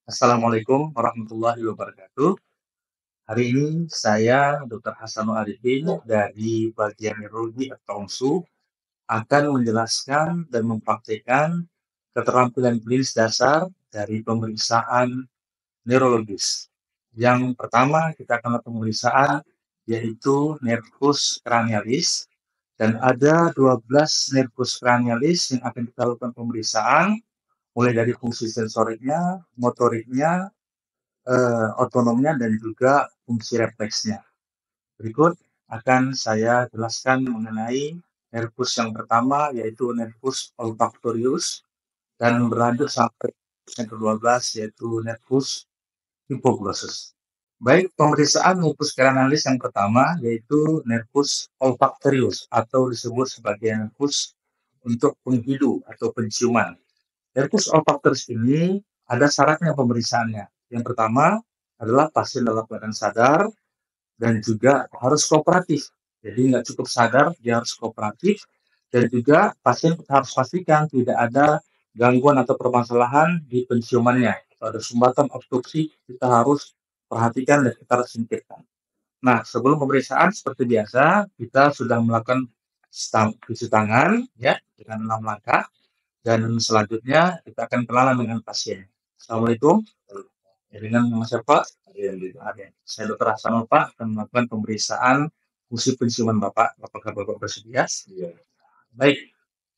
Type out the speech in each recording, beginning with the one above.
Assalamualaikum warahmatullahi wabarakatuh. Hari ini saya, Dr. Hasanul Arifin dari bagian neurologi atau OMSU akan menjelaskan dan mempraktikkan keterampilan klinis dasar dari pemeriksaan neurologis. Yang pertama kita akan lakukan pemeriksaan yaitu nervus cranialis dan ada 12 nervus cranialis yang akan kita lakukan pemeriksaan mulai dari fungsi sensoriknya, motoriknya, otonomnya dan juga fungsi refleksnya. Berikut akan saya jelaskan mengenai nervus yang pertama yaitu nervus olfactorius dan berlanjut sampai yang ke-12 yaitu nervus hypoglossus. Baik, pemeriksaan nervus cranialis yang pertama yaitu nervus olfactorius atau disebut sebagai nervus untuk penghidu atau penciuman. Nervus olfactorius ini ada syaratnya pemeriksaannya. Yang pertama adalah pasien dalam keadaan sadar dan juga harus kooperatif. Jadi nggak cukup sadar, dia harus kooperatif. Dan juga pasien harus pastikan tidak ada gangguan atau permasalahan di penciumannya. Kalau ada sumbatan obstruksi, kita harus perhatikan dan kita harus singkirkan. Nah, sebelum pemeriksaan seperti biasa, kita sudah melakukan cuci tangan ya dengan 6 langkah. Dan selanjutnya kita akan kenalan dengan pasien. Assalamualaikum. Ya, dengan nama siapa? Aryan. Saya Dr. Hasanul Pak akan melakukan pemeriksaan fungsi penciuman Bapak. Apakah Bapak bersedia? Iya. Baik.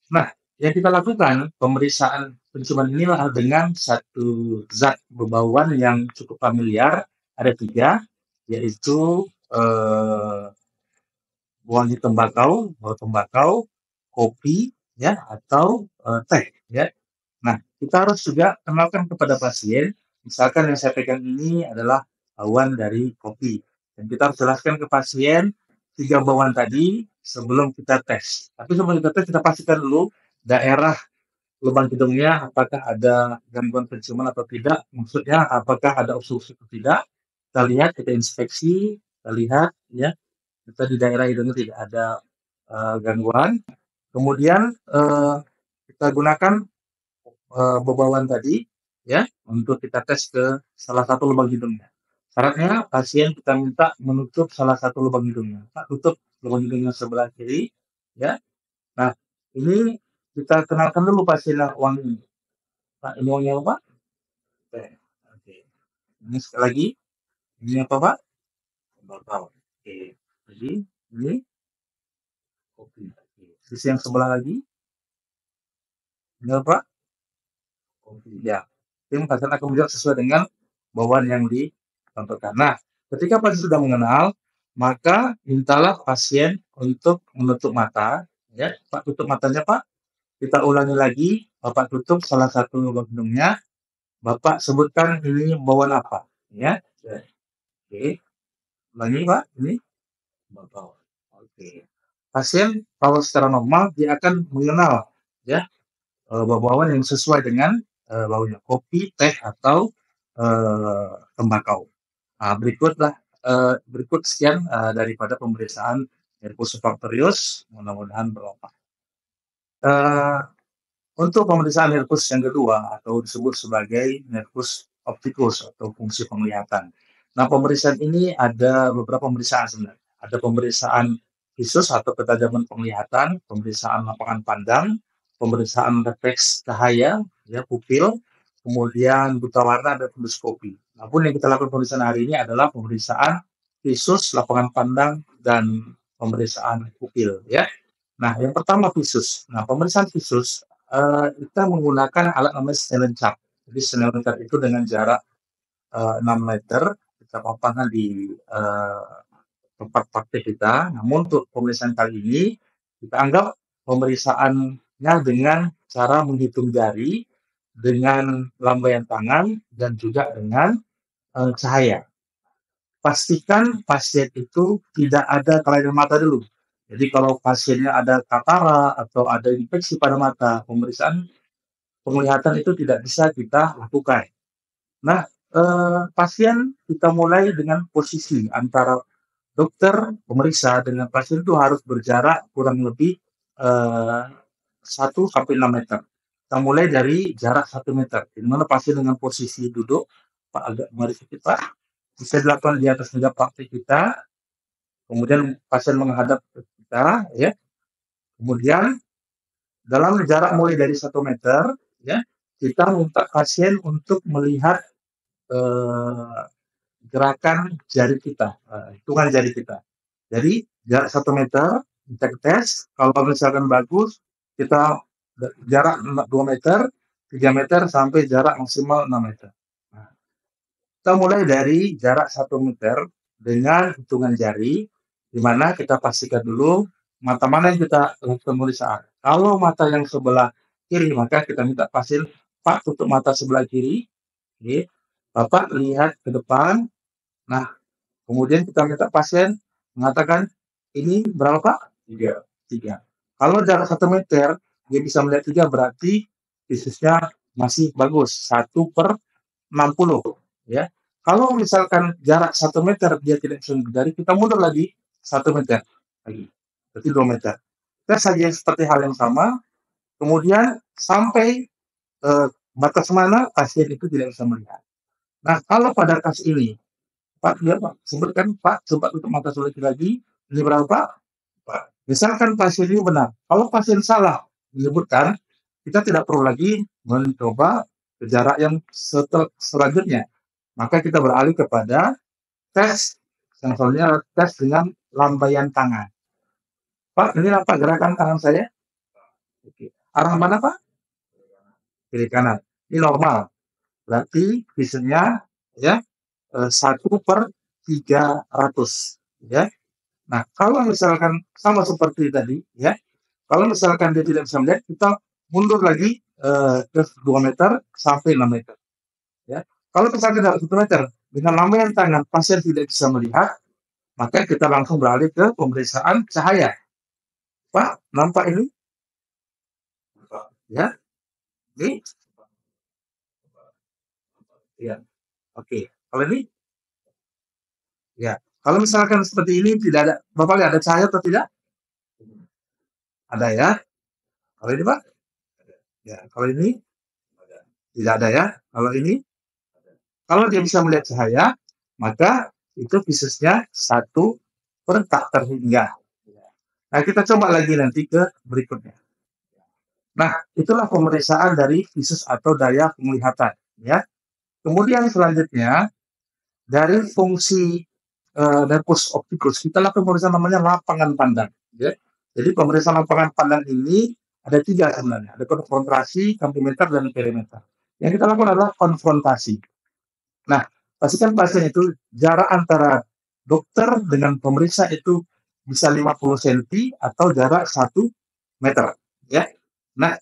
Nah, yang kita lakukan pemeriksaan penciuman inilah dengan satu zat berbauan yang cukup familiar. Ada 3, yaitu wangi tembakau, kopi, ya, atau teh, ya. Nah, kita harus juga kenalkan kepada pasien, misalkan yang saya pegang ini adalah bauan dari kopi. Dan kita harus jelaskan ke pasien 3 bauan tadi sebelum kita tes. Tapi sebelum kita tes, kita pastikan dulu daerah lubang hidungnya apakah ada gangguan penciuman atau tidak. Maksudnya apakah ada obstruksi atau tidak. Kita lihat, kita inspeksi, kita lihat, ya, kita di daerah hidungnya tidak ada gangguan. Kemudian kita gunakan bebauan tadi ya untuk kita tes ke salah satu lubang hidungnya. Syaratnya pasien kita minta menutup salah satu lubang hidungnya. Pak, tutup lubang hidungnya sebelah kiri ya. Nah, ini kita kenalkan dulu pasien wangi. Pak, ini wangi apa, Pak? Oke. Ini sekali lagi. Ini apa, Pak? Tembakau. Oke. Jadi ini kopi. Sisi yang sebelah lagi. Ini apa? Kopi. Ya. Tim pasien akan menjawab sesuai dengan bauan yang dicontohkan. Nah, ketika pasien sudah mengenal, maka mintalah pasien untuk menutup mata. Ya, Pak, tutup matanya, Pak. Kita ulangi lagi, Bapak tutup salah satu lubang hidungnya. Bapak sebutkan ini bauan apa, ya. Oke. Ulangi, Pak. Ini bau. Oke. Pasien kalau secara normal dia akan mengenal, ya, bau-bauan yang sesuai dengan baunya kopi, teh atau tembakau. Nah, berikut sekian daripada pemeriksaan nervus olfactorius. Mudah-mudahan bermanfaat. Untuk pemeriksaan nervus yang kedua atau disebut sebagai nervus opticus atau fungsi penglihatan. Nah, pemeriksaan ini ada beberapa pemeriksaan sebenarnya. Ada pemeriksaan visus atau ketajaman penglihatan, pemeriksaan lapangan pandang, pemeriksaan refleks cahaya, ya, pupil, kemudian buta warna dan endoskopi. Namun yang kita lakukan pemeriksaan hari ini adalah pemeriksaan visus, lapangan pandang, dan pemeriksaan pupil, ya. Nah, yang pertama visus. Nah, pemeriksaan visus kita menggunakan alat namanya Snellen chart. Jadi Snellen chart itu dengan jarak 6 meter kita pasangkan di tempat praktek kita. Namun untuk pemeriksaan kali ini kita anggap pemeriksaannya dengan cara menghitung jari, dengan lambaian tangan dan juga dengan cahaya. Pastikan pasien itu tidak ada kelainan mata dulu. Jadi kalau pasiennya ada katara atau ada infeksi pada mata, pemeriksaan penglihatan itu tidak bisa kita lakukan. Nah, pasien kita mulai dengan posisi antara dokter pemeriksa dengan pasien itu harus berjarak kurang lebih 1 sampai 6 meter. Kita mulai dari jarak 1 meter, di mana pasien dengan posisi duduk, Pak agak mari sedikit Pak, bisa dilakukan di atas meja praktik kita, kemudian pasien menghadap ke kita, ya. Kemudian dalam jarak mulai dari 1 meter, ya, kita minta pasien untuk melihat eh, gerakan jari kita, hitungan jari kita. Jadi jarak 1 meter, kita tes, kalau misalkan bagus, kita jarak 2 meter, 3 meter, sampai jarak maksimal 6 meter. Nah, kita mulai dari jarak 1 meter dengan hitungan jari, di mana kita pastikan dulu mata mana yang kita lakukan pemeriksaan. Kalau mata yang sebelah kiri, maka kita minta pasien, Pak tutup mata sebelah kiri, oke. Bapak lihat ke depan. Nah, kemudian kita minta pasien mengatakan, ini berapa Pak? 3. 3. Kalau jarak 1 meter, dia bisa melihat 3, berarti fisusnya masih bagus, 1/60. Ya. Kalau misalkan jarak 1 meter dia tidak bisa dari, kita mundur lagi 1 meter lagi, berarti 2 meter. Tes saja seperti hal yang sama, kemudian sampai batas mana pasien itu tidak bisa melihat. Nah, kalau pada kasus ini, Pak, dia Pak, sebutkan Pak, coba tutup mata sebelah lagi, ini berapa Pak? Pak. Misalkan pasien ini benar. Kalau pasien salah menyebutkan, kita tidak perlu lagi mencoba ke jarak yang selanjutnya. Maka kita beralih kepada tes, sensornya tes dengan lambaian tangan. Pak, ini apa gerakan tangan saya? Oke. Arah mana Pak? Kiri kanan. Ini normal. Berarti visionnya ya 1/300. Ya. Nah, kalau misalkan sama seperti tadi, ya, kalau misalkan dia tidak bisa melihat, kita mundur lagi ke 2 meter sampai 6 meter. Ya. Kalau misalkan dalam 1 meter, dengan lambaian tangan pasien tidak bisa melihat, maka kita langsung beralih ke pemeriksaan cahaya. Pak, nampak ini? Ya, ini? Ya, oke. Kalau ini? Ya. Kalau misalkan seperti ini, tidak ada, Bapak lihat ada cahaya atau tidak? Ada ya. Kalau ini Pak? Ya. Kalau ini? Tidak ada ya. Kalau ini? Kalau dia bisa melihat cahaya, maka itu visusnya 1/tak terhingga. Nah, kita coba lagi nanti ke berikutnya. Nah, itulah pemeriksaan dari visus atau daya penglihatan. Ya. Kemudian selanjutnya, dari fungsi nervus opticus, kita lakukan pemeriksaan namanya lapangan pandang. Ya. Jadi pemeriksaan lapangan pandang ini ada 3 sebenarnya. Ada konfrontasi, kampimeter, dan perimeter. Yang kita lakukan adalah konfrontasi. Nah, pastikan pasien itu jarak antara dokter dengan pemeriksa itu bisa 50 cm atau jarak 1 meter. Ya. Nah,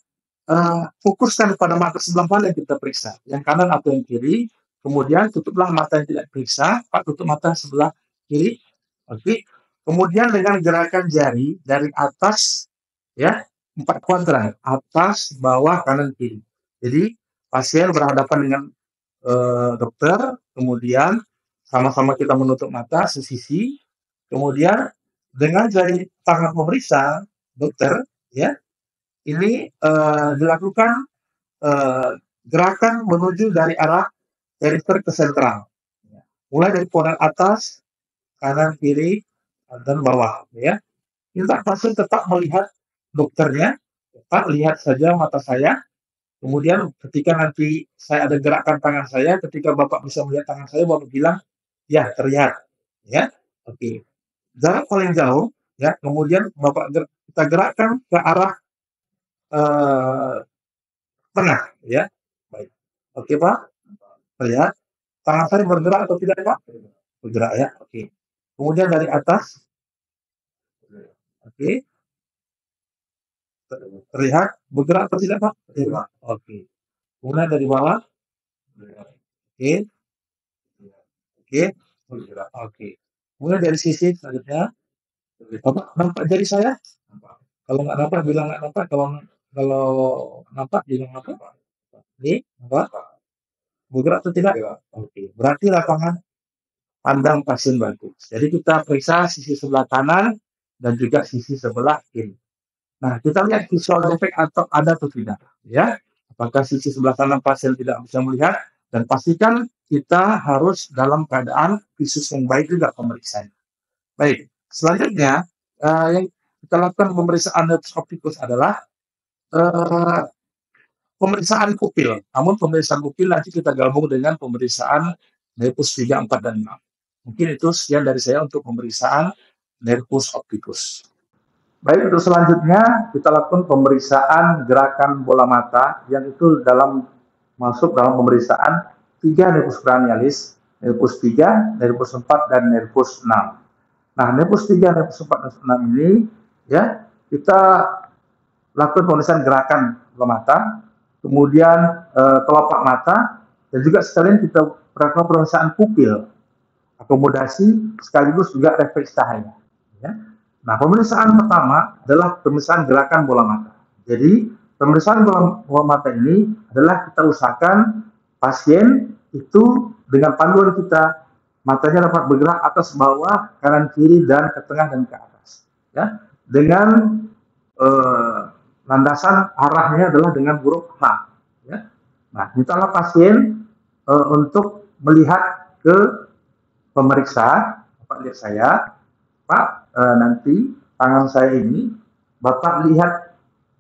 fokuskan pada mata sebelah mana yang kita periksa, yang kanan atau yang kiri. Kemudian tutuplah mata yang tidak periksa, Pak tutup mata sebelah kiri. Oke. Kemudian dengan gerakan jari dari atas, ya, 4 kuadran, atas, bawah, kanan, kiri. Jadi pasien berhadapan dengan dokter, kemudian sama-sama kita menutup mata sesisi, kemudian dengan jari tangan pemeriksa dokter, ya, ini dilakukan gerakan menuju dari arah perifer ke sentral, mulai dari potongan atas, kanan, kiri, dan bawah, ya. Minta pasien tetap melihat dokternya, Pak lihat saja mata saya. Kemudian ketika nanti saya ada gerakan tangan saya, ketika Bapak bisa melihat tangan saya, Bapak bilang, ya terlihat, ya, oke. Jarak paling jauh, ya. Kemudian Bapak kita gerakkan ke arah eh, tengah, ya. Baik, oke Pak, terlihat. Tangan saya bergerak atau tidak Pak? Bergerak ya, oke. Kemudian dari atas, oke, terlihat bergerak atau tidak Pak? Terlihat, oke. Kemudian dari bawah, oke, oke, bergerak, oke. Kemudian dari sisi selanjutnya, Bapak nampak jari saya? Kalau nggak nampak, bilang nggak nampak. Kalau nampak, bilang nampak. Ini, nampak? Bergerak atau tidak? Oke. Berarti lapangan pandang pasien bagus. Jadi kita periksa sisi sebelah kanan dan juga sisi sebelah kiri. Nah, kita lihat visual defect atau ada atau tidak. Ya. apakah sisi sebelah kanan pasien tidak bisa melihat, dan pastikan kita harus dalam keadaan visus yang baik juga pemeriksaan. Baik, selanjutnya yang kita lakukan pemeriksaan nervus opticus adalah pemeriksaan pupil. Namun pemeriksaan pupil nanti kita gabung dengan pemeriksaan nervus 3, 4, dan 6. Mungkin itu sekian dari saya untuk pemeriksaan nervus opticus. Baik, untuk selanjutnya kita lakukan pemeriksaan gerakan bola mata yang itu masuk dalam pemeriksaan 3 nervus cranialis, nervus 3, nervus 4, dan nervus 6. Nah, nervus 3, nervus 4, nervus 6 ini ya kita lakukan pemeriksaan gerakan bola mata, kemudian kelopak mata, dan juga sekalian kita lakukan pemeriksaan pupil, akomodasi, sekaligus juga refleks cahaya. Ya. Nah, pemeriksaan pertama adalah pemeriksaan gerakan bola mata. Jadi, pemeriksaan bola mata ini adalah kita usahakan pasien itu dengan panduan kita, matanya dapat bergerak atas bawah, kanan kiri, dan ke tengah dan ke atas. Ya. Dengan landasan arahnya adalah dengan huruf H. Ya. Nah, mintalah pasien untuk melihat ke pemeriksa. Bapak lihat saya, Pak, nanti tangan saya ini, Bapak lihat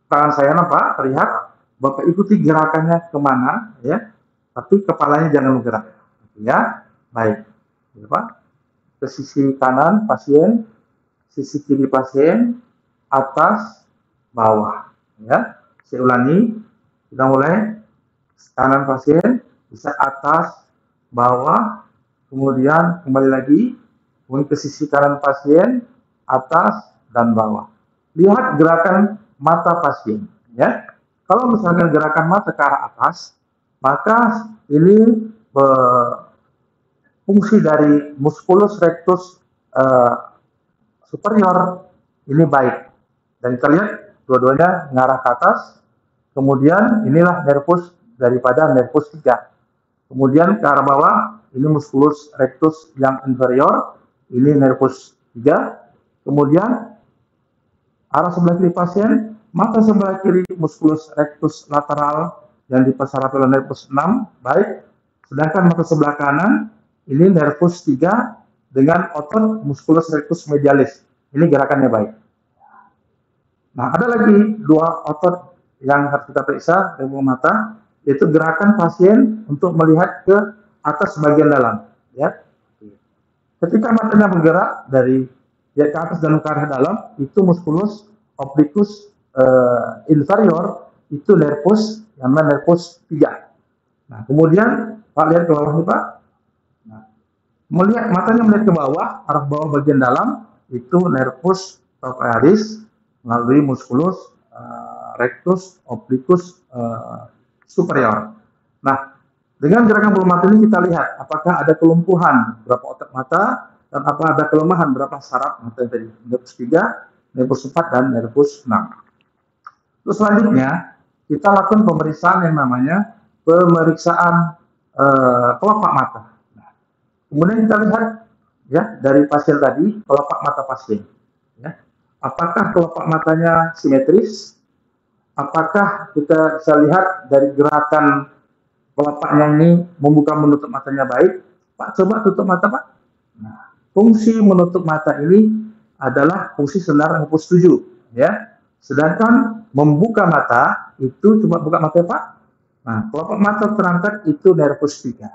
tangan saya, Pak, terlihat, Bapak ikuti gerakannya kemana, ya, tapi kepalanya jangan bergerak, ya, baik, ya, Pak, ke sisi kanan pasien, sisi kiri pasien, atas, bawah, ya, saya ulangi, kita mulai, kanan pasien, bisa atas, bawah, kemudian kembali lagi, kemudian ke sisi kanan pasien, atas, dan bawah. Lihat gerakan mata pasien. Ya. Kalau misalkan gerakan mata ke arah atas, maka ini fungsi dari musculus rectus superior ini baik. Dan kita lihat dua-duanya mengarah ke atas. Kemudian inilah nervus daripada nervus 3. Kemudian ke arah bawah, ini musculus rectus yang inferior, ini nervus 3. Kemudian arah sebelah kiri pasien, mata sebelah kiri musculus rectus lateral yang dipasarapi oleh nervus 6, baik. Sedangkan mata sebelah kanan, ini nervus 3 dengan otot musculus rectus medialis. Ini gerakannya baik. Nah, ada lagi 2 otot yang harus kita periksa dari mata, yaitu gerakan pasien untuk melihat ke atas bagian dalam. Ya. Ketika matanya bergerak dari ke atas dan ke arah dalam, itu musculus obliquus inferior, itu nervus, namanya nervus 3. Nah, kemudian Pak lihat ke bawah nih, Pak. Nah, matanya melihat ke bawah, arah bawah bagian dalam, itu nervus trochlearis melalui musculus rectus obliquus superior. Nah, dengan gerakan bola mata ini kita lihat apakah ada kelumpuhan berapa otot mata dan apa ada kelemahan berapa saraf mata tadi, nervus 3, nervus 4, dan nervus 6. Terus selanjutnya kita lakukan pemeriksaan yang namanya pemeriksaan kelopak mata. Nah, kemudian kita lihat ya dari pasien tadi kelopak mata pasien. Ya. Apakah kelopak matanya simetris? Apakah kita bisa lihat dari gerakan kelopaknya ini membuka menutup matanya baik? Pak, coba tutup mata, Pak. Nah, fungsi menutup mata ini adalah fungsi senar nervus 7, ya. Sedangkan membuka mata itu cuma buka mata, Pak. Nah, kelopak mata terangkat itu nervus 3.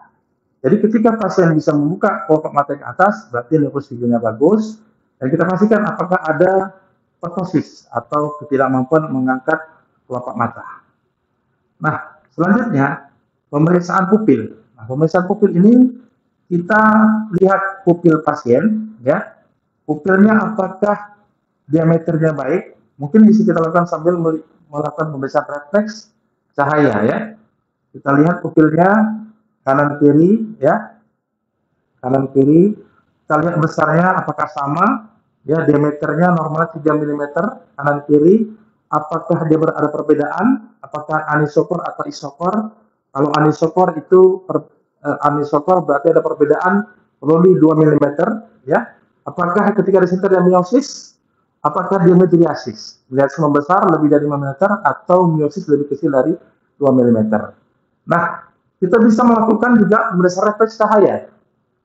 Jadi ketika pasien bisa membuka kelopak mata ke atas, berarti nervus 3-nya bagus. Dan kita pastikan apakah ada ptosis atau ketidakmampuan mengangkat kelopak mata. Nah, selanjutnya pemeriksaan pupil. Nah, pemeriksaan pupil ini kita lihat pupil pasien, ya. Pupilnya apakah diameternya baik? Mungkin bisa kita lakukan sambil melakukan pemeriksaan refleks cahaya, ya. Kita lihat pupilnya kanan kiri, ya. Kanan kiri. Kita lihat besarnya apakah sama, ya. Diameternya normal 3 mm kanan kiri. Apakah dia ada perbedaan? Apakah anisopor atau isopor? Kalau anisopor itu anisopor berarti ada perbedaan lebih 2 mm, ya. Apakah ketika di sini ada meiosis? Apakah dia midriasis? Melihat membesar lebih dari 5 mm atau meiosis lebih kecil dari 2 mm. Nah, kita bisa melakukan juga berdasarkan refleks cahaya.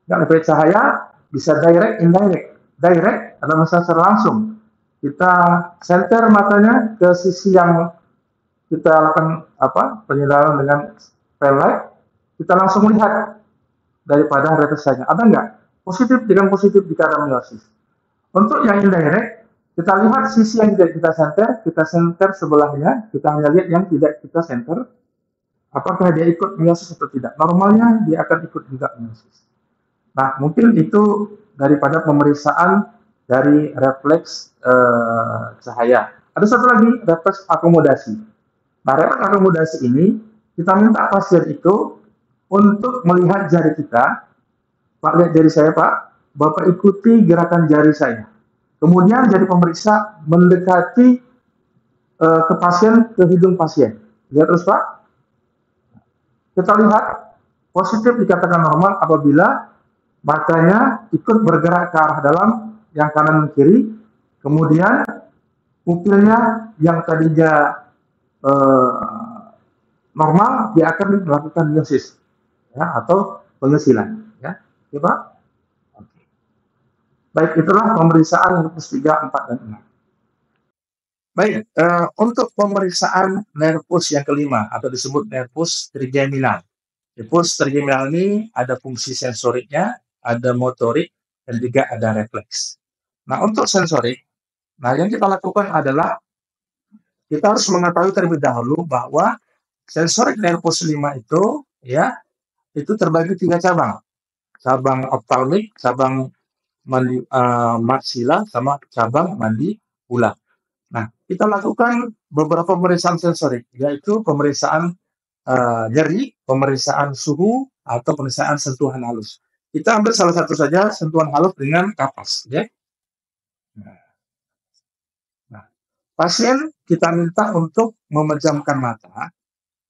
Ya, refleks cahaya bisa direct, indirect. Direct adalah secara langsung. Kita center matanya ke sisi yang kita lakukan penyedaran dengan pale light, kita langsung lihat daripada refleks cahaya. Ada nggak? Positif dengan positif jika ada meiosis. Untuk yang indirect, kita lihat sisi yang tidak kita center sebelahnya, kita hanya lihat yang tidak kita center, apakah dia ikut meiosis atau tidak. Normalnya dia akan ikut juga meiosis. Nah, mungkin itu daripada pemeriksaan dari refleks cahaya. Ada satu lagi, refleks akomodasi. Nah, refleks akomodasi ini, kita minta pasien itu untuk melihat jari kita. Pak, lihat jari saya, Pak. Bapak ikuti gerakan jari saya. Kemudian jadi pemeriksa mendekati ke pasien, ke hidung pasien. Lihat terus, Pak. Kita lihat positif dikatakan normal apabila matanya ikut bergerak ke arah dalam, yang kanan dan kiri. Kemudian pupilnya yang tadinya normal, dia akan melakukan miosis, ya, atau pengecilan. Ya, oke, Pak. Oke. Baik, itulah pemeriksaan nervus 3, 4, dan 6. Baik, untuk pemeriksaan nervus yang kelima atau disebut nervus trigeminal. Nervus trigeminal ini ada fungsi sensoriknya, ada motorik, dan juga ada refleks. Nah, untuk sensorik, yang kita lakukan adalah kita harus mengetahui terlebih dahulu bahwa sensorik nervus 5 itu, ya, itu terbagi 3 cabang. Cabang optalmik, cabang maksila, sama cabang mandibula. Nah, kita lakukan beberapa pemeriksaan sensorik, yaitu pemeriksaan nyeri, pemeriksaan suhu, atau pemeriksaan sentuhan halus. Kita ambil salah satu saja, sentuhan halus dengan kapas, ya. Nah, pasien kita minta untuk memejamkan mata,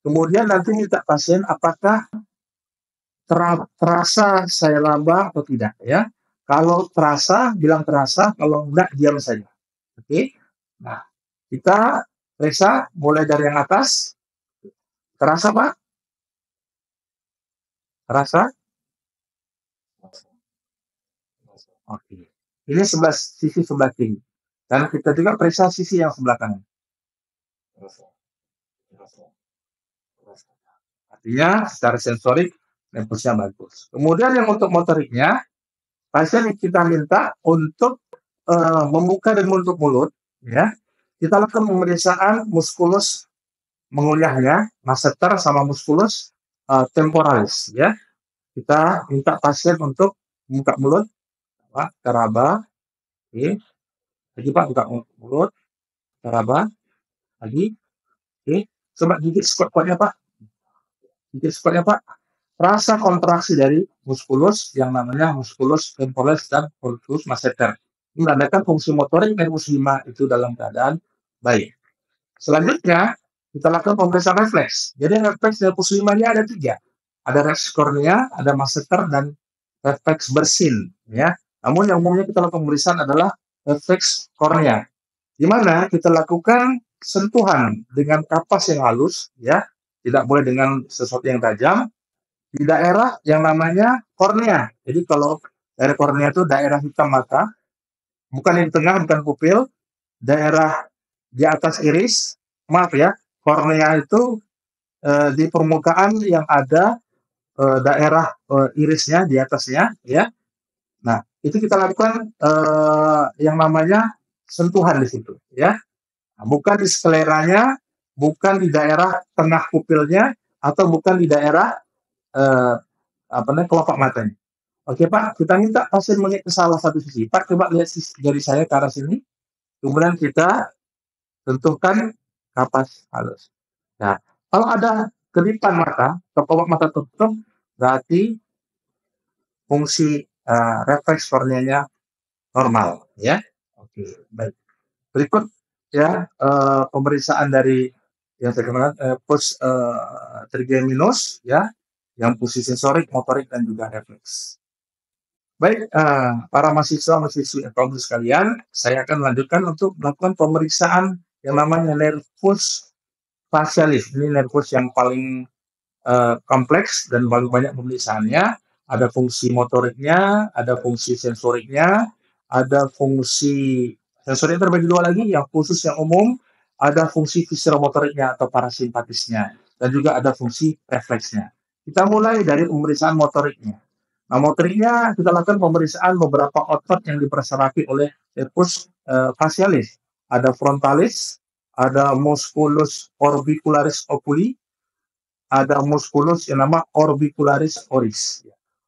kemudian nanti minta pasien apakah terasa saya laba atau tidak, ya. Kalau terasa, bilang terasa, kalau enggak, diam saja. Oke. Nah, kita periksa mulai dari yang atas. Terasa, Pak? Terasa? Oke. Ini sisi sebelah kiri. Dan kita juga periksa sisi yang sebelah kanan. Artinya secara sensorik nervusnya bagus. Kemudian yang untuk motoriknya, pasien kita minta untuk membuka dan menutup mulut, ya. Kita lakukan pemeriksaan muskulus mengunyahnya, masseter sama muskulus temporalis, ya. Kita minta pasien untuk membuka mulut, Pak, teraba, oke. Lagi, Pak, buka mulut, teraba, lagi, oke. Coba gigit squat-squatnya, Pak. Gigit squatnya, Pak. Rasa kontraksi dari muskulus yang namanya muskulus temporalis dan muskulus masseter. Ini menandakan fungsi motorik nervus 5 itu dalam keadaan baik. Selanjutnya, kita lakukan pemeriksaan refleks. Jadi refleks nervus 5 ini ada 3. Ada refleks kornea, ada masseter, dan refleks bersin, ya. Namun yang umumnya kita lakukan pemeriksaan adalah refleks kornea, di mana kita lakukan sentuhan dengan kapas yang halus, ya. Tidak boleh dengan sesuatu yang tajam, di daerah yang namanya kornea. Jadi kalau daerah kornea itu daerah hitam mata, bukan di tengah, bukan pupil, daerah di atas iris, maaf ya, kornea itu di permukaan yang ada daerah irisnya di atasnya, ya. Nah, itu kita lakukan yang namanya sentuhan di situ, ya. Nah, bukan di skleranya, bukan di daerah tengah pupilnya, atau bukan di daerah kelopak matanya. Oke, Pak, kita minta pasien melihat ke salah satu sisi. Pak, coba lihat jari saya ke arah sini. Kemudian kita tentukan kapas halus. Nah, kalau ada kedipan mata, kelopak mata tertutup, berarti fungsi refleks korneanya normal, ya. Oke, baik. Berikut, ya, pemeriksaan dari yang saya katakan post trigeminus, ya, yang fungsi sensorik, motorik, dan juga refleks. Baik, para mahasiswa-mahasiswi ekonomi sekalian, saya akan lanjutkan untuk melakukan pemeriksaan yang namanya nervus facialis. Ini nervus yang paling kompleks dan paling banyak pemeriksaannya. Ada fungsi motoriknya, ada fungsi sensoriknya, ada fungsi sensorik terbagi dua lagi, yang khusus yang umum, ada fungsi fisiomotoriknya atau parasimpatisnya, dan juga ada fungsi refleksnya. Kita mulai dari pemeriksaan motoriknya. Nah, motoriknya kita lakukan pemeriksaan beberapa otot yang dipersarafkan oleh nervus facialis. Ada frontalis, ada musculus orbicularis oculi, ada musculus yang nama orbicularis oris.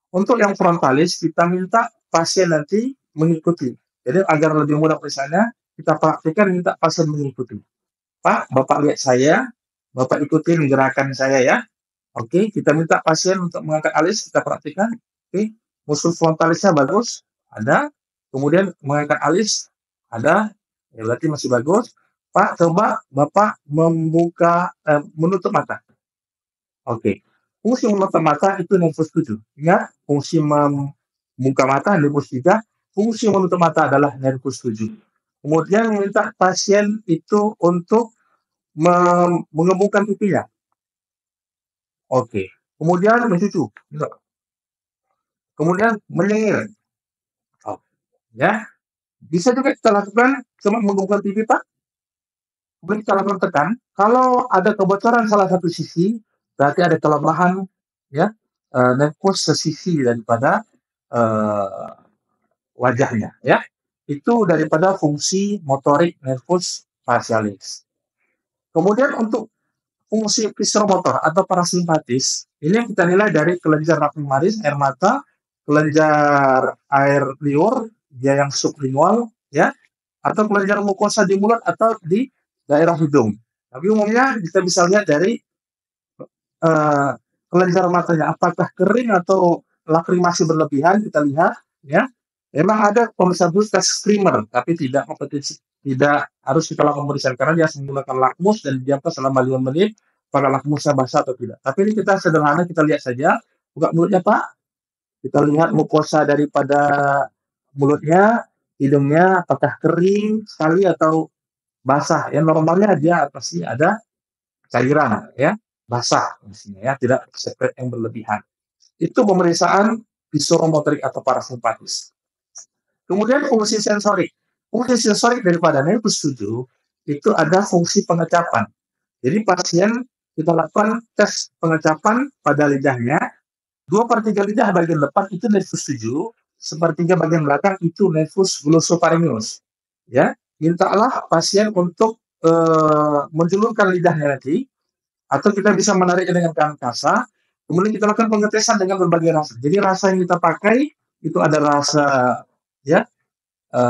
Untuk yang frontalis, kita minta pasien nanti mengikuti. Jadi agar lebih mudah pemeriksaannya, kita praktikkan minta pasien mengikuti. Pak, Bapak lihat saya, Bapak ikutin gerakan saya ya. Oke, kita minta pasien untuk mengangkat alis, kita praktikkan. Oke, muskul frontalisnya bagus, ada. Kemudian mengangkat alis, ada. Ya, berarti masih bagus. Pak, coba Bapak menutup mata. Oke. Fungsi menutup mata itu nervus 7. Ingat, fungsi membuka mata nervus 3, fungsi menutup mata adalah nervus 7. Kemudian minta pasien itu untuk mengebukkan pipinya. Oke. Kemudian mencucu. Kemudian menyengir. Oh, ya. Bisa juga kita lakukan cuma mengebukkan pipi, Pak. Kemudian kita lakukan tekan. Kalau ada kebocoran salah satu sisi, berarti ada kelemahan ya nervus sesisi daripada wajahnya ya. Itu daripada fungsi motorik nervus facialis. Kemudian untuk fungsi fisiomotor atau parasimpatis, ini yang kita nilai dari kelenjar lacrimalis, air mata, kelenjar air liur, dia yang sublingual ya, atau kelenjar mukosa di mulut atau di daerah hidung. Tapi umumnya kita bisa lihat dari kelenjar matanya, apakah kering atau lakrimasi berlebihan, kita lihat ya. Memang ada pemeriksaan khusus tes screamer, tapi tidak kompetisi, tidak harus kita lakukan pemeriksaan karena dia menggunakan lakmus dan didiamkan selama 5 menit pada lakmusnya basah atau tidak. Tapi ini kita sederhana, kita lihat saja, buka mulutnya Pak, kita lihat mukosa daripada mulutnya, hidungnya apakah kering sekali atau basah. Yang normalnya dia pasti ada cairan ya, basah misalnya ya, tidak sekret yang berlebihan. Itu pemeriksaan visoromotorik atau parasimpatis. Kemudian fungsi sensorik. Fungsi sensorik daripada nervus 7 itu ada fungsi pengecapan. Jadi pasien kita lakukan tes pengecapan pada lidahnya, 2/3 lidah bagian depan itu nervus 7, 1/3 bagian belakang itu nervus glosopharyngeus. Ya, mintalah pasien untuk menjulurkan lidahnya nanti, atau kita bisa menariknya dengan tangan kasar. Kemudian kita lakukan pengetesan dengan berbagai rasa. Jadi rasa yang kita pakai itu ada rasa ya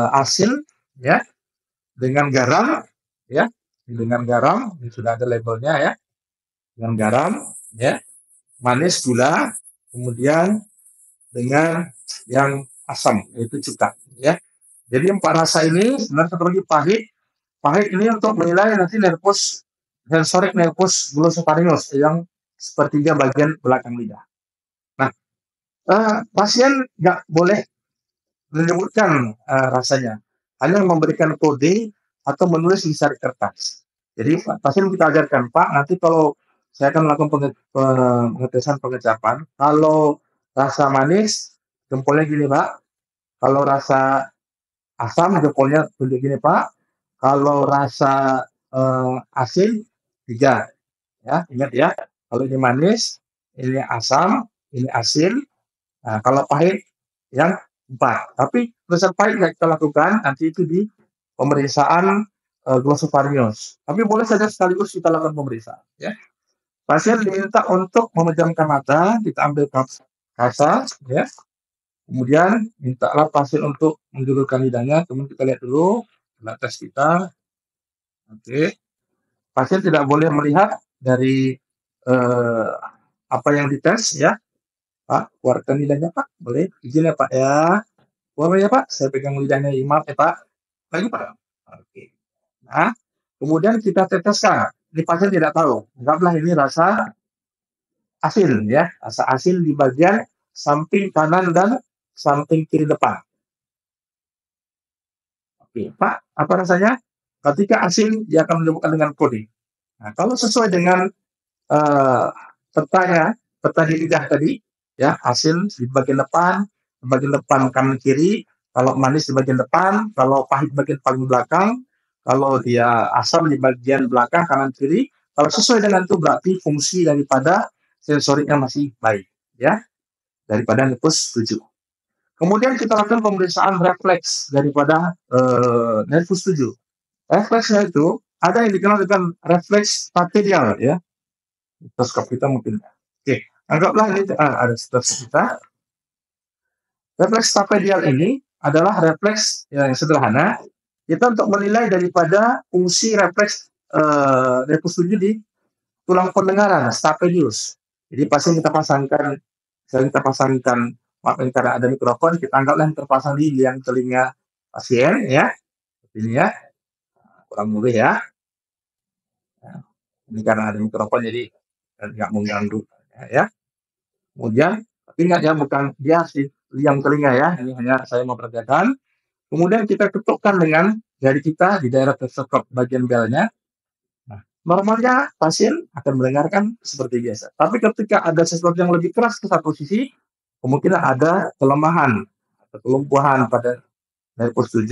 asin ya, dengan garam ya, dengan garam, ini sudah ada labelnya ya, dengan garam ya, manis gula, kemudian dengan yang asam yaitu cuka ya. Jadi 4 rasa ini, sebenarnya satu lagi pahit. Pahit ini untuk menilai nanti nervus sensorik nervus glosopharyngeus yang 1/3 bagian belakang lidah. Nah, pasien nggak boleh menyebutkan rasanya, hanya memberikan kode atau menulis di sari kertas. Jadi pasien kita ajarkan, Pak, nanti kalau saya akan melakukan pengetesan pengecapan, kalau rasa manis jempolnya gini Pak, kalau rasa asam jempolnya tunjuk gini Pak, kalau rasa asin 3 ya, ingat ya, kalau ini manis, ini asam, ini asin, nah, kalau pahit yang 4. Tapi pemeriksaan pahit nggak kita lakukan, nanti itu di pemeriksaan glosopharyngeus. Tapi boleh saja sekaligus kita lakukan pemeriksaan. Ya. Pasien diminta untuk memejamkan mata, kita ambil kasar, ya. Kemudian mintalah pasien untuk menjulurkan lidahnya. Kemudian kita lihat dulu tes kita. Oke. Pasien tidak boleh melihat dari apa yang dites, ya. Pak, keluarkan lidahnya Pak, boleh? Izin ya Pak ya. Boleh ya Pak, saya pegang lidahnya Imam ya Pak. Lagi Pak. Oke. Nah, kemudian kita teteskan. Ini pasien tidak tahu. Anggaplah ini rasa asin ya, rasa asin di bagian samping kanan dan samping kiri depan. Oke, Pak, apa rasanya? Ketika asin dia akan menyebutkan dengan kode. Nah, kalau sesuai dengan peta hijau tadi, ya hasil di bagian depan kanan kiri, kalau manis di bagian depan, kalau pahit bagian paling belakang, kalau dia asam di bagian belakang kanan kiri, kalau sesuai dengan itu berarti fungsi daripada sensoriknya masih baik, ya, daripada nervus 7. Kemudian kita lakukan pemeriksaan refleks daripada nervus 7. Refleksnya itu ada yang dikenal dengan refleks stapedial, ya. Stetoskop kita mungkin. Oke, anggaplah ini ada stetoskop kita. Refleks stapedial ini adalah refleks yang sederhana. Kita untuk menilai daripada fungsi refleks nervus 7 di tulang pendengaran, stapedius. Jadi pasien kita pasangkan, maaf ini karena ada mikrofon, kita anggaplah yang terpasang di liang telinga pasien, ya. Ini ya, kurang lebih ya. Ini karena ada mikrofon jadi nggak mengganggu, ya. Kemudian, tapi ingat ya, bukan dia si liang telinga ya, ini hanya saya memperagakan. Kemudian kita ketukkan dengan jari kita di daerah stetoskop bagian belnya. Nah, normalnya pasien akan mendengarkan seperti biasa. Tapi ketika ada sesuatu yang lebih keras ke satu sisi, kemungkinan ada kelemahan atau kelumpuhan pada nervus 7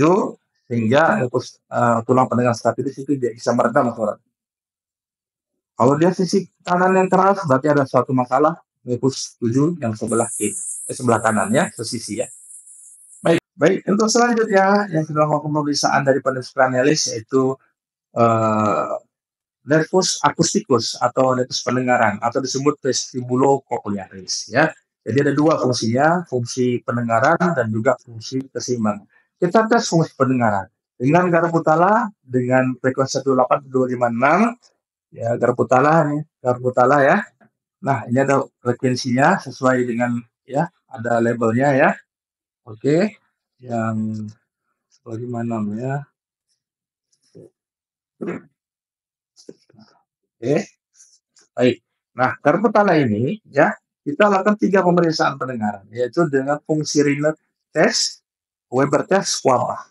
sehingga nervus tulang pendengar stapedius itu dia bisa meredam suara. Kalau dia sisi kanan yang keras, berarti ada suatu masalah nervus 7 yang sebelah kanan ya, sesisi ya. Baik. Untuk selanjutnya yang kita lakukan pemeriksaan dari nervus cranialis yaitu nervus acousticus atau nervus pendengaran atau disebut vestibulocochlearis ya. Jadi ada dua fungsinya, fungsi pendengaran dan juga fungsi keseimbangan. Kita tes fungsi pendengaran dengan garpu tala dengan frekuensi 18256 ya, garpu tala ya. Nah, ini ada frekuensinya sesuai dengan ya, ada labelnya ya. Oke. Yang bagaimana ya? Oke. Baik. Nah, garpu tala ini ya, kita lakukan 3 pemeriksaan pendengaran yaitu dengan fungsi Rinne test, Weber test, Schwab.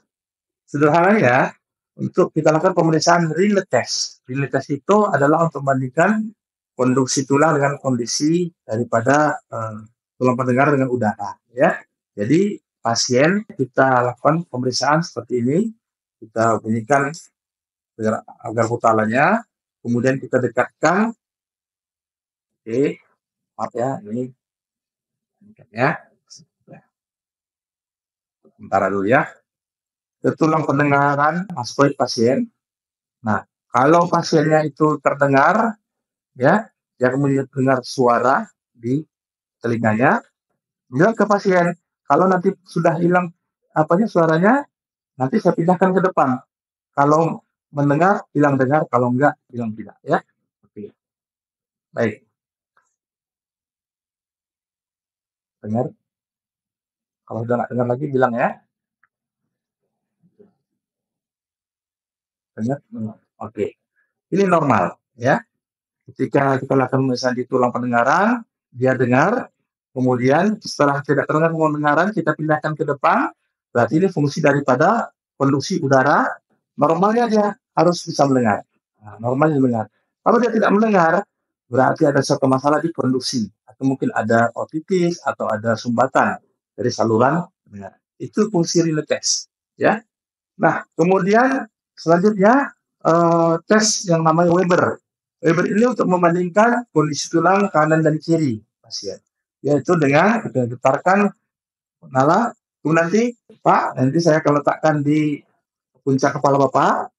Sederhana ya, untuk kita lakukan pemeriksaan Rinne test. Rinne test itu adalah untuk membandingkan konduksi tulang dengan kondisi daripada tulang pendengar dengan udara ya. Jadi pasien kita lakukan pemeriksaan seperti ini, kita bunyikan garpu talanya, kemudian kita dekatkan. Oke, maaf ya, ini ya. Sementara dulu ya. Ke tulang pendengaran mastoid pasien. Nah, kalau pasiennya itu terdengar ya, dia kemudian dengar suara di telinganya, bilang ke pasien, kalau nanti sudah hilang suaranya, nanti saya pindahkan ke depan. Kalau mendengar, bilang dengar, kalau enggak, bilang tidak ya. Oke. Baik. Dengar. Kalau sudah nggak dengar lagi, bilang ya. Dengar. Oke. Ini normal ya. Ketika kita lakukan misalnya di tulang pendengaran, dia dengar, kemudian setelah tidak terdengar pendengaran, kita pindahkan ke depan, berarti ini fungsi daripada konduksi udara, normalnya dia harus bisa mendengar. Nah, normalnya mendengar. Kalau dia tidak mendengar, berarti ada satu masalah di konduksi, atau mungkin ada otitis, atau ada sumbatan dari saluran pendengar. Itu fungsi Rinne test. Ya. Nah, kemudian selanjutnya tes yang namanya Weber. Weber ini untuk membandingkan kondisi tulang kanan dan kiri pasien. Yaitu dengan kita getarkan nala, nanti Pak, nanti saya akan letakkan di puncak kepala Bapak.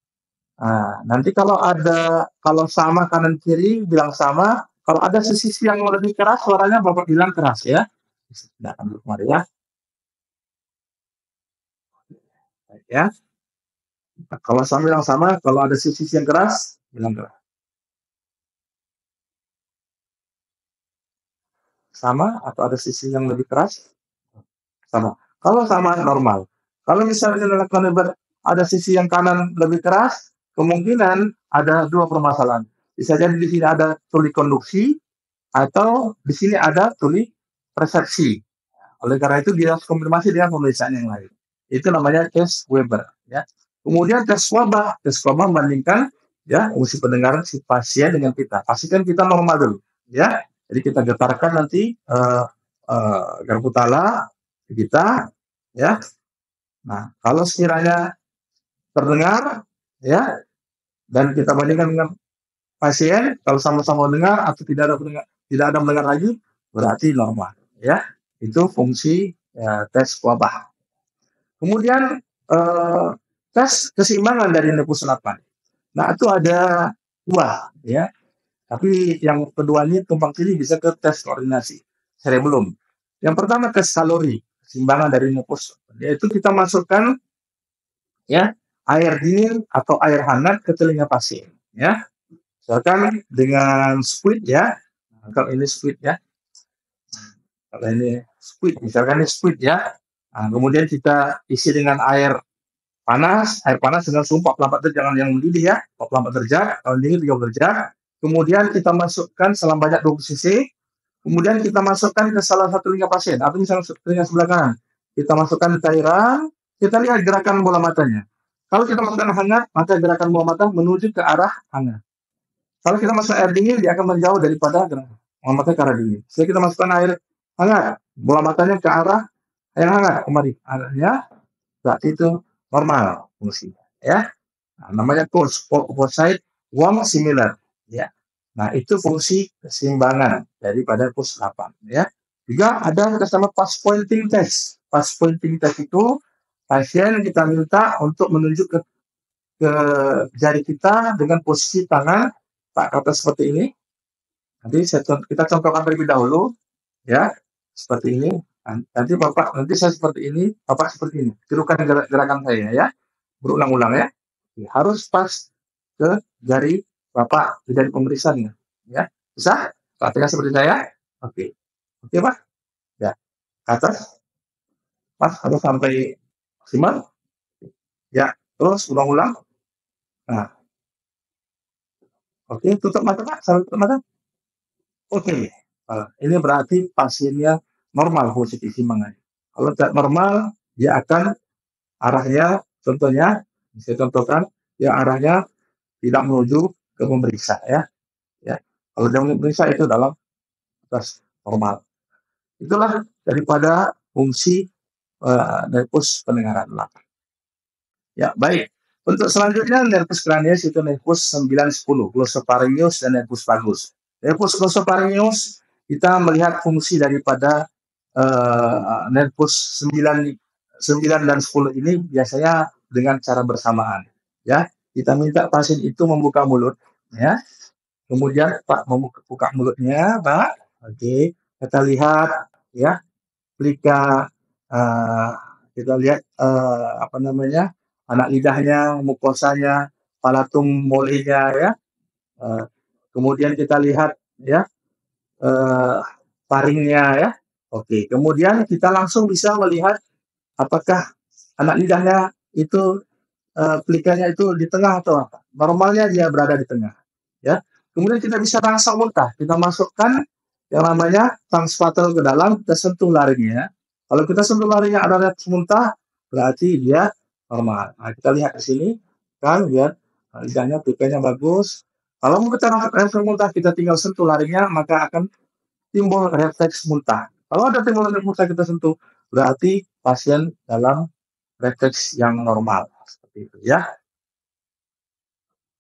Nah, nanti kalau sama kanan kiri bilang sama, kalau ada sisi yang lebih keras suaranya Bapak bilang keras ya. Tidak akan kemari ya. Ya. Nah, kalau sama bilang sama, kalau ada sisi yang keras bilang keras. Sama atau ada sisi yang lebih keras? Sama. Kalau sama normal. Kalau misalnya dilakukan ada sisi yang kanan lebih keras, kemungkinan ada dua permasalahan. Bisa jadi di sini ada tuli konduksi atau di sini ada tuli persepsi. Oleh karena itu dia harus konfirmasi dengan pemeriksaan yang lain. Itu namanya tes Weber. Ya. Kemudian tes Schwab membandingkan ya, fungsi pendengaran si pasien dengan kita. Pastikan kita normal dulu, ya. Jadi kita getarkan nanti garpu tala kita, ya. Nah, kalau sekiranya terdengar, ya, dan kita bandingkan dengan pasien, kalau sama-sama dengar atau tidak ada mendengar lagi, berarti normal, ya. Itu fungsi tes wabah. Kemudian tes keseimbangan dari nervus 8. Nah, itu ada dua, ya. Tapi yang kedua ini tumpang tindih bisa ke tes koordinasi cerebellum. Yang pertama tes kalori, keseimbangan dari nervus, yaitu kita masukkan, ya, air dingin atau air hangat ke telinga pasien, ya. Misalkan dengan squid, ya. Kalau ini squid, ya. Kalau ini squid, misalkan ini squid, ya. Nah, kemudian kita isi dengan air panas dengan suhu 48 derajat, jangan yang mendidih, ya. 48 derajat, kalau dingin 30 derajat. Kemudian kita masukkan selang banyak 20 cc. Kemudian kita masukkan ke salah satu telinga pasien, atau misalnya telinga sebelah kanan. Kita masukkan cairan, kita lihat gerakan bola matanya. Kalau kita masukkan hangat, maka gerakan bola mata menuju ke arah hangat. Kalau kita masuk air dingin, dia akan menjauh daripada gerakan bola mata ke arah dingin. Jadi kita masukkan air hangat, bola matanya ke arah air hangat kembali. Arahnya berarti itu normal fungsinya, ya. Nah, namanya pulse warm similar, ya. Nah, itu fungsi keseimbangan daripada pulse 8, ya. Juga ada yang sama pulse pointing test. Pulse pointing test itu pasien kita minta untuk menunjuk ke jari kita dengan posisi tangan tak kata seperti ini. Nanti kita contohkan terlebih dahulu, ya, seperti ini. Nanti saya seperti ini, Bapak seperti ini. Tirukan gerakan saya, ya. Berulang-ulang, ya. Harus pas ke jari Bapak, ke jari pemeriksaannya, ya. Bisa? Praktekkan seperti saya? Oke. Oke, Pak? Ya. Ke atas. Pas, harus sampai maksimal. Ya. Terus ulang-ulang. Nah. Oke, tutup mata, Pak. Sampai tutup mata. Oke. Ini berarti pasiennya normal fungsi keseimbangan. Kalau tidak normal, dia akan arahnya, contohnya, saya contohkan, ya arahnya tidak menuju ke pemeriksa, ya. Ya. Kalau dia memeriksa itu dalam batas normal. Itulah daripada fungsi nervus pendengaran 8. Ya, baik. Untuk selanjutnya nervus cranius itu nervus 9, 10, glossopharyngeus dan nervus vagus. Nervus glossopharyngeus kita melihat fungsi daripada nervus 9 dan 10 ini biasanya dengan cara bersamaan, ya. Kita minta pasien itu membuka mulut, ya. Kemudian Pak membuka mulutnya, Pak. Oke, kita lihat, ya, plika, kita lihat apa namanya, anak lidahnya, mukosanya, palatum molenya, ya. Kemudian kita lihat, ya, taringnya, ya. Oke, kemudian kita langsung bisa melihat apakah anak lidahnya itu pelikanya itu di tengah atau apa. Normalnya dia berada di tengah, ya. Kemudian kita bisa rangsang muntah. Kita masukkan yang namanya tang spatel ke dalam, kita sentuh laringnya. Kalau kita sentuh laringnya ada reaksi muntah, berarti dia normal. Nah, kita lihat di sini, kan, lihat lidahnya, pelikanya bagus. Kalau mau kita rangsang muntah, kita tinggal sentuh laringnya, maka akan timbul refleks muntah. Kalau ada timbul refleks muntah kita sentuh, berarti pasien dalam refleks yang normal. Seperti itu, ya.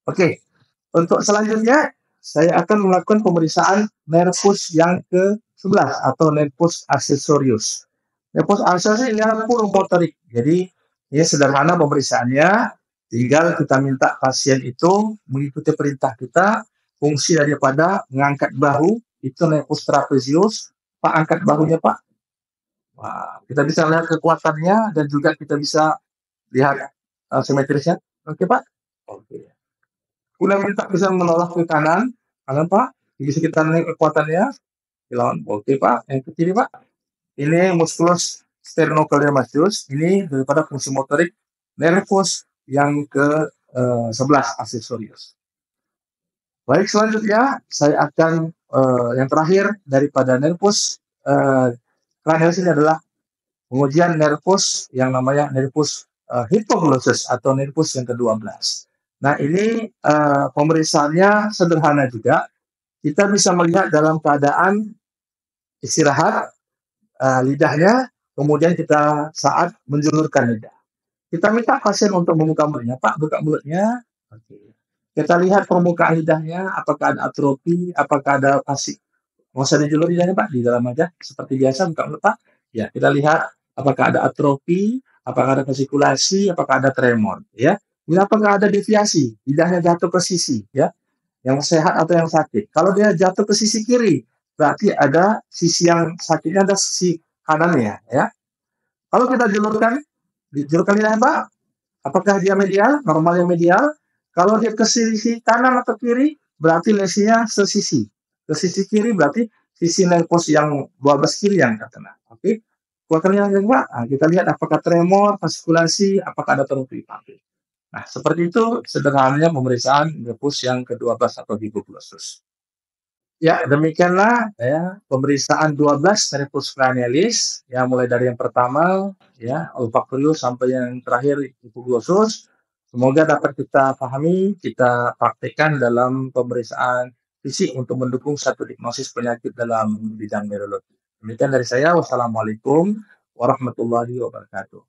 Oke, untuk selanjutnya saya akan melakukan pemeriksaan nervus yang ke-11 atau nervus accessorius. Nervus accessorius ini adalah pulmotorik. Jadi ini sederhana pemeriksaannya, tinggal kita minta pasien itu mengikuti perintah kita. Fungsi daripada mengangkat bahu itu nervus trapezius. Pak, angkat bahunya, Pak. Wah, kita bisa lihat kekuatannya dan juga kita bisa lihat simetrisnya. Oke, Pak? Oke. Kemudian minta bisa menolak ke kanan Pak. Bisa kita naik kekuatannya. Dilawan. Oke, Pak. Yang ke kiri, Pak. Ini musculus sternocleidomastoideus. Ini daripada fungsi motorik nervus yang ke-11 accessorius. Baik, selanjutnya saya akan yang terakhir daripada nervus cranius ini adalah pengujian nervus yang namanya nervus hypoglossus atau nervus yang ke-12. Nah, ini pemeriksaannya sederhana juga. Kita bisa melihat dalam keadaan istirahat lidahnya, kemudian kita saat menjulurkan lidah. Kita minta pasien untuk membuka mulutnya, Pak, buka mulutnya. Oke. Kita lihat permukaan lidahnya, apakah ada atrofi, apakah ada pasi. Nggak usah dijulur lidahnya, Pak, di dalam aja, seperti biasa, buka mulut, Pak. Ya, kita lihat apakah ada atrofi, apakah ada vesikulasi, apakah ada tremor, ya. Kemudian apakah ada deviasi, lidahnya jatuh ke sisi, ya, yang sehat atau yang sakit. Kalau dia jatuh ke sisi kiri, berarti ada sisi yang sakitnya ada sisi kanannya, ya. Kalau kita julurkan lidahnya, Pak, apakah dia medial, normalnya medial? Kalau dia ke sisi kanan atau kiri, berarti lesinya sesisi. Ke sisi kiri berarti sisi nervus yang 12 kiri yang terkena. Oke. Kuartal yang kedua, kita lihat apakah tremor, faskulasi, apakah ada trofi pabrik. Nah, seperti itu sederhananya pemeriksaan nervus yang ke-12 atau hipoglosus. Ya, demikianlah ya pemeriksaan 12 nervus cranialis ya mulai dari yang pertama ya olfaktorius sampai yang terakhir hipoglosus. Semoga dapat kita pahami, kita praktekkan dalam pemeriksaan fisik untuk mendukung satu diagnosis penyakit dalam bidang neurologi. Demikian dari saya. Wassalamualaikum warahmatullahi wabarakatuh.